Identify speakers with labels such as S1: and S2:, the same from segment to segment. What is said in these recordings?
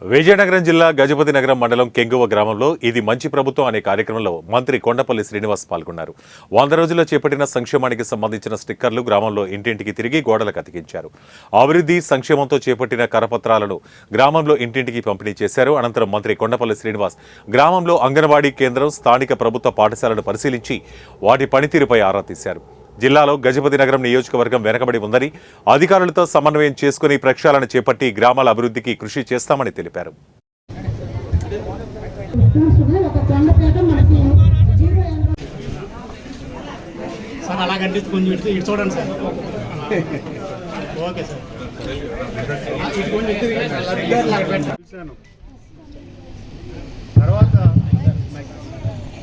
S1: విజయనగరం జిల్లా గజపతి నగరం మండలం కెంగువ గ్రామంలో ఇది మంచి ప్రభుత్వం అనే కార్యక్రమంలో మంత్రి కొండపల్లి శ్రీనివాస్ పాల్గొన్నారు. 100 రోజుల్లో చేపట్టిన సంక్షేమానికి సంబంధించిన స్టిక్కర్లు గ్రామంలో ఇంటింటికి తిరిగి గోడలకు అతికించారు. అభివృద్ధి సంక్షేమంతో చేపట్టిన కరపత్రాలను గ్రామంలో ఇంటింటికి పంపిణీ చేశారు. అనంతరం మంత్రి కొండపల్లి శ్రీనివాస్ గ్రామంలో అంగన్వాడీ కేంద్రం, స్థానిక ప్రభుత్వ పాఠశాలను పరిశీలించి వాటి పనితీరుపై ఆరా తీశారు. జిల్లాలో గజపతి నగరం నియోజకవర్గం వెనకబడి ఉందని అధికారులతో సమన్వయం చేసుకుని ప్రక్షాళన చేపట్టి గ్రామాల అభివృద్ధికి కృషి చేస్తామని తెలిపారు.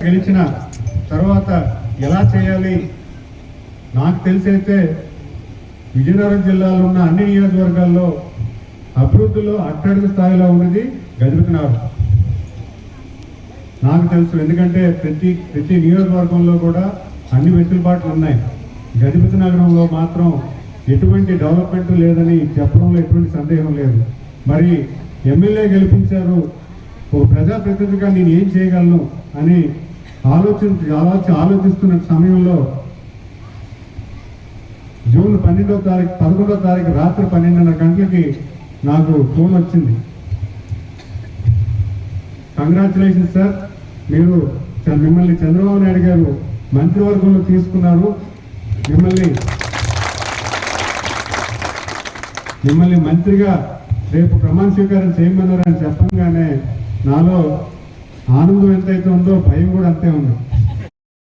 S2: గెలిచిన తర్వాత ఎలా చేయాలి నాకు తెలిసైతే విజయనగరం జిల్లాలో ఉన్న అన్ని నియోజకవర్గాల్లో అభివృద్ధిలో అట్టడుగు స్థాయిలో ఉన్నది గజపతి నగరం నాకు తెలుసు. ఎందుకంటే ప్రతి నియోజకవర్గంలో కూడా అన్ని వెసులుబాట్లు ఉన్నాయి. గజపతి నగరంలో మాత్రం ఎటువంటి డెవలప్మెంట్ లేదని చెప్పడంలో ఎటువంటి సందేహం లేదు. మరి ఎమ్మెల్యే గెలిపించారు, ఒక ప్రజాప్రతినిధిగా నేను ఏం చేయగలను అని ఆలోచిస్తున్న సమయంలో జూన్ 11వ తారీఖు రాత్రి 12:30 గంటలకి నాకు ఫోన్ వచ్చింది. కంగ్రాచులేషన్స్ సార్, మిమ్మల్ని చంద్రబాబు నాయుడు గారు మంత్రివర్గంలో తీసుకున్నారు, మిమ్మల్ని మంత్రిగా రేపు ప్రమాణ స్వీకారం చేయమన్నారు అని చెప్పంగానే నాలో ఆనందం ఎంతైతే ఉందో భయం కూడా అంతే ఉంది.